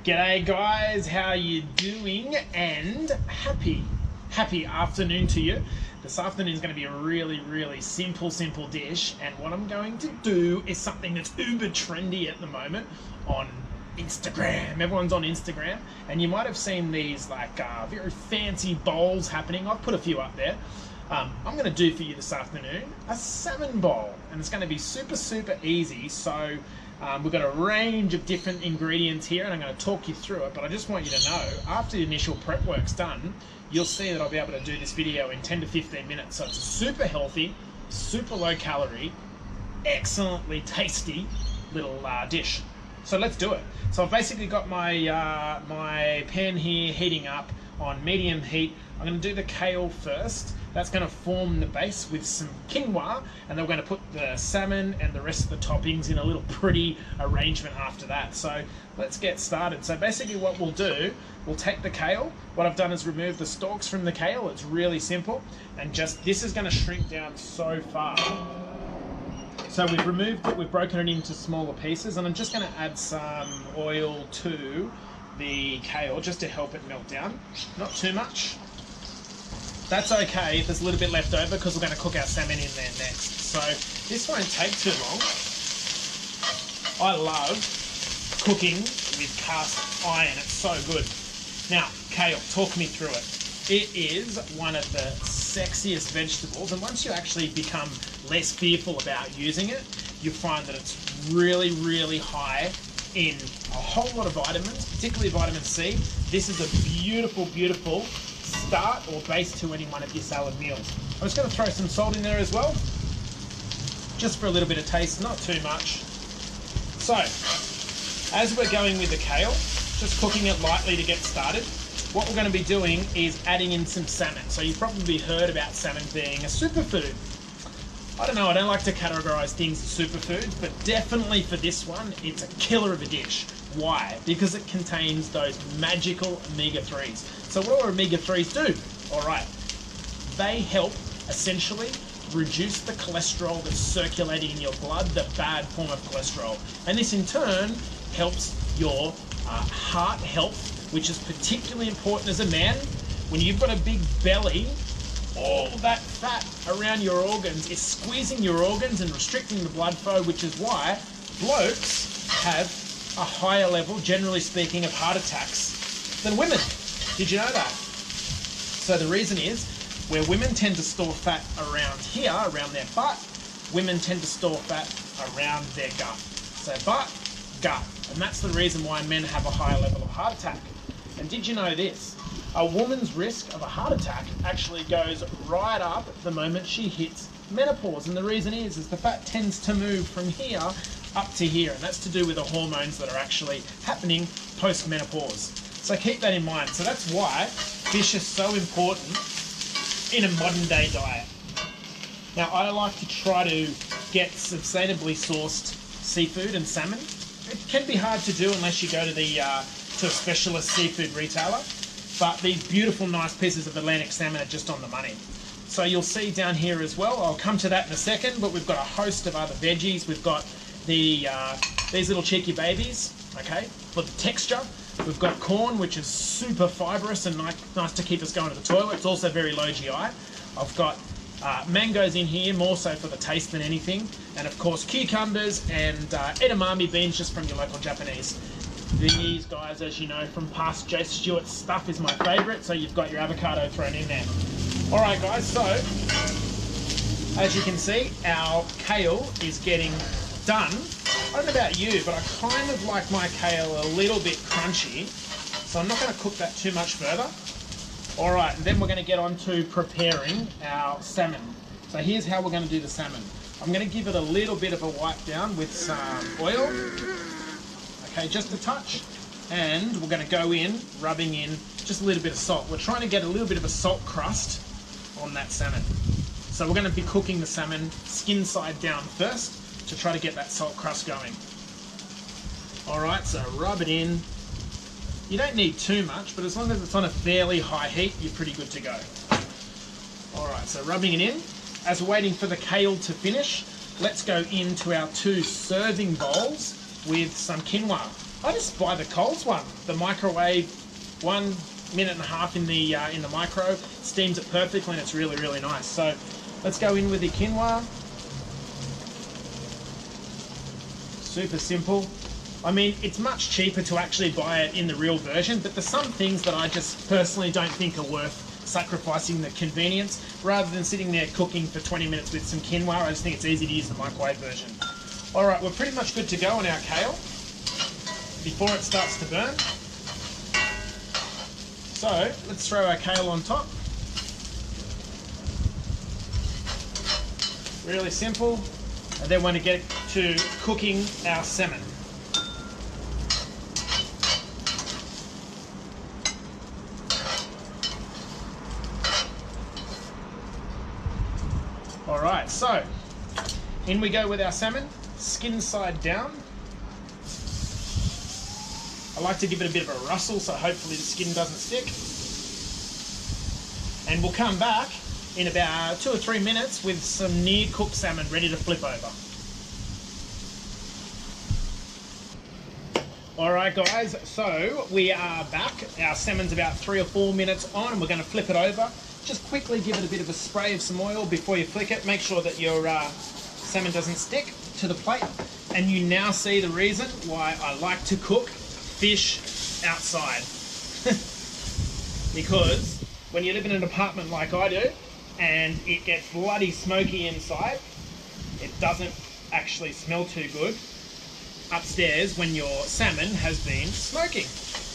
G'day guys, how you doing? And happy afternoon to you. This afternoon is going to be a really simple dish, and what I'm going to do is something that's uber trendy at the moment on Instagram. Everyone's on Instagram, and you might have seen these like very fancy bowls happening. I've put a few up there. I'm going to do for you this afternoon a salmon bowl, and it's going to be super easy. So we've got a range of different ingredients here, and I'm going to talk you through it, but I just want you to know, after the initial prep work's done, you'll see that I'll be able to do this video in 10 to 15 minutes. So it's a super healthy, super low calorie, excellently tasty little dish. So let's do it. So I've basically got my my pan here heating up on medium heat. I'm going to do the kale first. That's going to form the base with some quinoa, and then we're going to put the salmon and the rest of the toppings in a little pretty arrangement after that. So let's get started. So basically what we'll do, we'll take the kale. What I've done is remove the stalks from the kale. It's really simple, and just this is going to shrink down so far. So we've removed it, we've broken it into smaller pieces, and I'm just going to add some oil to the kale just to help it melt down. Not too much. That's okay if there's a little bit left over, because we're going to cook our salmon in there next. So this won't take too long. I love cooking with cast iron. It's so good. Now, kale, talk me through it. It is one of the sexiest vegetables, and once you actually become less fearful about using it, you find that it's really high in a whole lot of vitamins, particularly vitamin C. This is a beautiful start or base to any one of your salad meals. I'm just going to throw some salt in there as well, just for a little bit of taste, not too much. So, as we're going with the kale, just cooking it lightly to get started, what we're going to be doing is adding in some salmon. So you've probably heard about salmon being a superfood. I don't know, I don't like to categorize things as superfoods, but definitely for this one, it's a killer of a dish. Why? Because it contains those magical omega-3s. So what do omega-3s do? All right, they help essentially reduce the cholesterol that's circulating in your blood, the bad form of cholesterol. And this in turn helps your heart health, which is particularly important as a man. When you've got a big belly, all that fat around your organs is squeezing your organs and restricting the blood flow, which is why blokes have a higher level, generally speaking, of heart attacks than women. Did you know that? So the reason is, where women tend to store fat around here, around their butt, women tend to store fat around their gut. So butt, gut. And that's the reason why men have a higher level of heart attack. And did you know this? A woman's risk of a heart attack actually goes right up the moment she hits menopause. And the reason is the fat tends to move from here up to here, and that's to do with the hormones that are actually happening post-menopause. So keep that in mind. So that's why fish is so important in a modern day diet. Now, I like to try to get sustainably sourced seafood and salmon. It can be hard to do unless you go to to a specialist seafood retailer, but these beautiful nice pieces of Atlantic salmon are just on the money. So you'll see down here as well, I'll come to that in a second, but we've got a host of other veggies. We've got these little cheeky babies, okay, for the texture. We've got corn, which is super fibrous and nice to keep us going to the toilet. It's also very low GI. I've got mangoes in here, more so for the taste than anything. And of course, cucumbers and edamame beans, just from your local Japanese. These guys, as you know from past Jay Stewart's stuff, is my favorite. So you've got your avocado thrown in there. All right, guys, so as you can see, our kale is getting done. I don't know about you, but I kind of like my kale a little bit crunchy, so I'm not going to cook that too much further. All right, and then we're going to get on to preparing our salmon. So here's how we're going to do the salmon. I'm going to give it a little bit of a wipe down with some oil, okay, just a touch, and we're going to go in, rubbing in just a little bit of salt. We're trying to get a little bit of a salt crust on that salmon. So we're going to be cooking the salmon skin side down first, to try to get that salt crust going. All right, so rub it in. You don't need too much, but as long as it's on a fairly high heat, you're pretty good to go. All right, so rubbing it in. As we're waiting for the kale to finish, let's go into our 2 serving bowls with some quinoa. I just buy the Coles one, the microwave, 1.5 minutes in the micro, steams it perfectly, and it's really, really nice. So let's go in with the quinoa. Super simple. I mean, it's much cheaper to actually buy it in the real version, but there's some things that I just personally don't think are worth sacrificing the convenience. Rather than sitting there cooking for 20 minutes with some quinoa, I just think it's easy to use the microwave version. All right, we're pretty much good to go on our kale before it starts to burn. So let's throw our kale on top. Really simple. And then want to get to cooking our salmon. All right, so in we go with our salmon, skin side down. I like to give it a bit of a rustle so hopefully the skin doesn't stick. And we'll come back in about 2 or 3 minutes with some near cooked salmon ready to flip over. All right guys, so we are back. Our salmon's about 3 or 4 minutes on and we're going to flip it over. Just quickly give it a bit of a spray of some oil before you flick it. Make sure that your salmon doesn't stick to the plate. And you now see the reason why I like to cook fish outside. Because when you live in an apartment like I do, and it gets bloody smoky inside, it doesn't actually smell too good upstairs when your salmon has been smoking.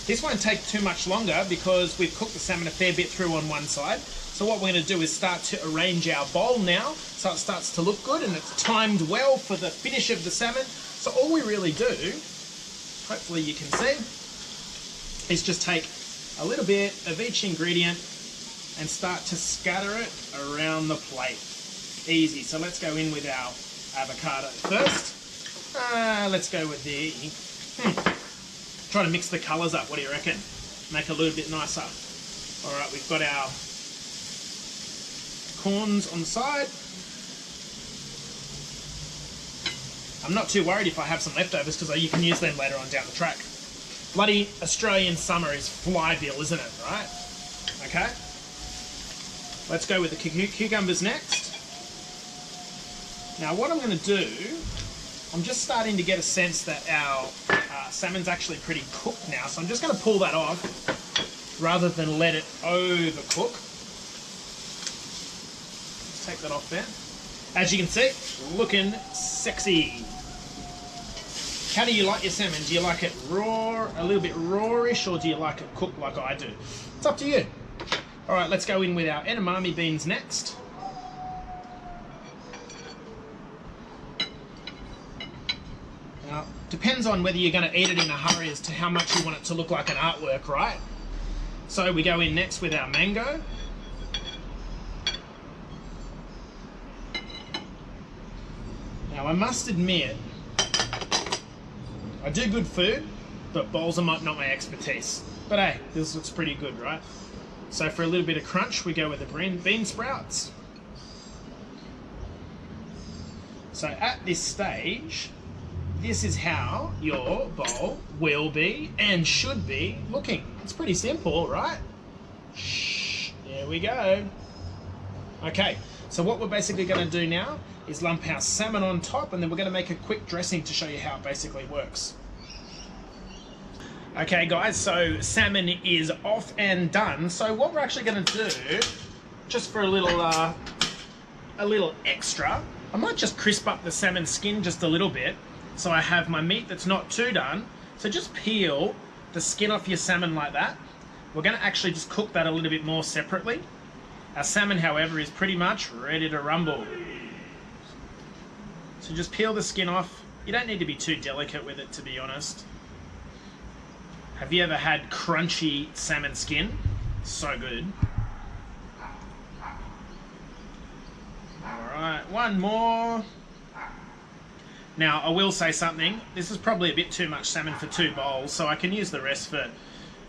This won't take too much longer because we've cooked the salmon a fair bit through on one side. So what we're going to do is start to arrange our bowl now so it starts to look good and it's timed well for the finish of the salmon. So all we really do, hopefully you can see, is just take a little bit of each ingredient and start to scatter it around the plate. Easy. So let's go in with our avocado first. Let's go with the... Try to mix the colours up. What do you reckon? Make it a little bit nicer. All right, we've got our corns on the side. I'm not too worried if I have some leftovers because you can use them later on down the track. Bloody Australian summer is flywheel, isn't it? Right? Okay. Let's go with the cucumbers next. Now what I'm going to do, I'm just starting to get a sense that our salmon's actually pretty cooked now, so I'm just going to pull that off rather than let it overcook. Let's take that off there. As you can see, looking sexy. How do you like your salmon? Do you like it raw, a little bit rawish, or do you like it cooked like I do? It's up to you. All right, let's go in with our edamame beans next. Now, depends on whether you're going to eat it in a hurry as to how much you want it to look like an artwork, right? So we go in next with our mango. Now, I must admit, I do good food, but bowls are not my expertise. But hey, this looks pretty good, right? So for a little bit of crunch, we go with the bean sprouts. So at this stage, this is how your bowl will be and should be looking. It's pretty simple, right? Shh, there we go. Okay, so what we're basically going to do now is lump our salmon on top, and then we're going to make a quick dressing to show you how it basically works. Okay guys, so salmon is off and done. So what we're actually going to do, just for a little extra, I might just crisp up the salmon skin just a little bit, so I have my meat that's not too done. So just peel the skin off your salmon like that. We're going to actually just cook that a little bit more separately. Our salmon, however, is pretty much ready to rumble. So just peel the skin off. You don't need to be too delicate with it, to be honest. Have you ever had crunchy salmon skin? So good. Alright, one more. Now, I will say something. This is probably a bit too much salmon for 2 bowls, so I can use the rest for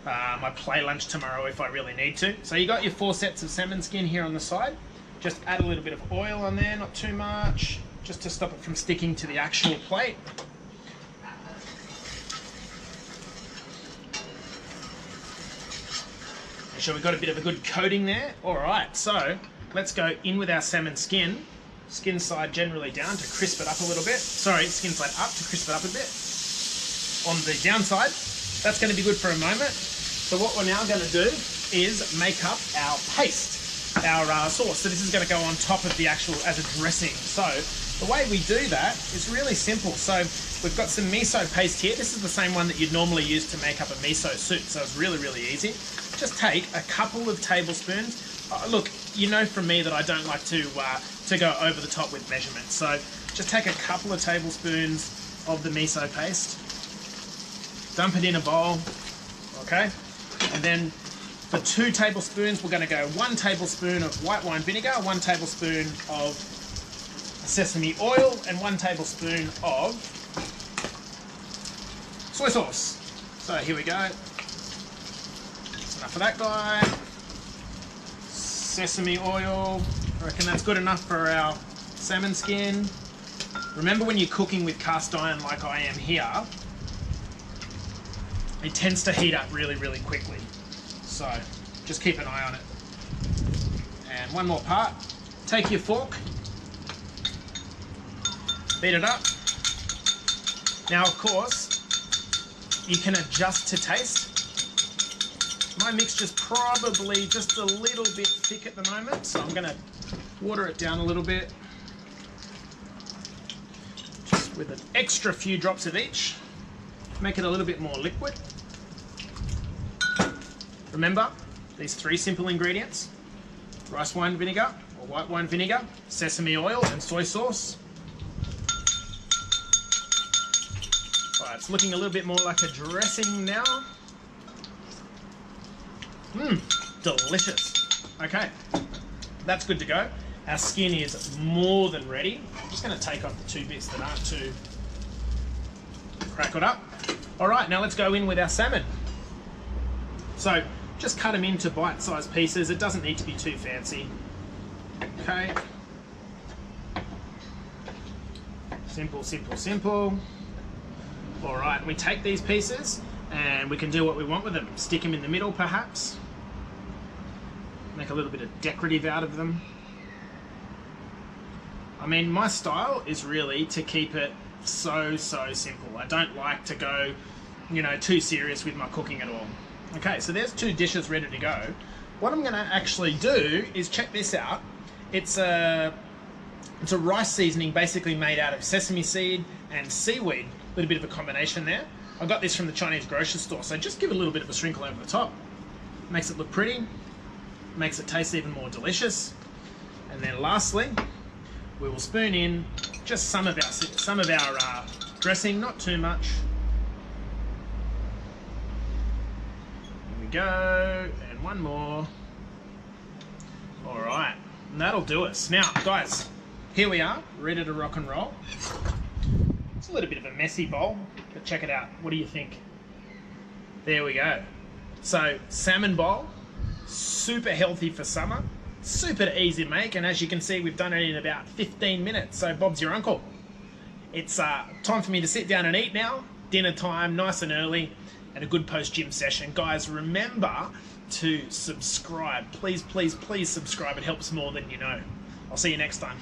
my play lunch tomorrow if I really need to. So you got your 4 sets of salmon skin here on the side. Just add a little bit of oil on there, not too much, just to stop it from sticking to the actual plate. sure we've got a bit of a good coating there. All right, so let's go in with our salmon skin. Skin side generally down to crisp it up a little bit. Sorry, skin side up to crisp it up a bit. On the downside, that's going to be good for a moment. So what we're now going to do is make up our paste, our sauce. So this is going to go on top of the actual, as a dressing. So the way we do that is really simple. So we've got some miso paste here. This is the same one that you'd normally use to make up a miso soup. So it's really, really easy. Just take a couple of tablespoons. Look, you know from me that I don't like to go over the top with measurements. So just take a couple of tablespoons of the miso paste, dump it in a bowl, okay? And then for 2 tablespoons, we're going to go 1 tablespoon of white wine vinegar, 1 tablespoon of sesame oil, and 1 tablespoon of soy sauce. So here we go. That's enough of that guy. Sesame oil, I reckon that's good enough for our salmon skin. Remember, when you're cooking with cast iron like I am here, it tends to heat up really, really quickly. So just keep an eye on it. And one more part. Take your fork, beat it up. Now, of course, you can adjust to taste. My mixture's probably just a little bit thick at the moment, so I'm going to water it down a little bit. Just with an extra few drops of each. Make it a little bit more liquid. Remember, these 3 simple ingredients: rice wine vinegar or white wine vinegar, sesame oil, and soy sauce. Alright, it's looking a little bit more like a dressing now. Delicious. Okay, that's good to go. Our skin is more than ready. I'm just going to take off the 2 bits that aren't too crackled up. All right, now let's go in with our salmon. So just cut them into bite-sized pieces. It doesn't need to be too fancy. Okay. Simple, simple, simple. All right, we take these pieces and we can do what we want with them. Stick them in the middle, perhaps. Make a little bit of decorative out of them. I mean, my style is really to keep it so simple. I don't like to go, you know, too serious with my cooking at all. Okay, so there's 2 dishes ready to go. What I'm going to actually do is, check this out. It's a rice seasoning basically made out of sesame seed and seaweed. A little bit of a combination there. I got this from the Chinese grocery store, so just give a little bit of a sprinkle over the top. Makes it look pretty, makes it taste even more delicious. And then lastly, we will spoon in just some of our dressing, not too much. There we go, and one more. All right, and that'll do us. Now, guys, here we are, ready to rock and roll. It's a little bit of a messy bowl, but check it out. What do you think? There we go. So, salmon bowl, super healthy for summer, super easy to make, and as you can see, we've done it in about 15 minutes, so Bob's your uncle. It's time for me to sit down and eat now. Dinner time, nice and early, and a good post-gym session. Guys, remember to subscribe. Please, please, please subscribe. It helps more than you know. I'll see you next time.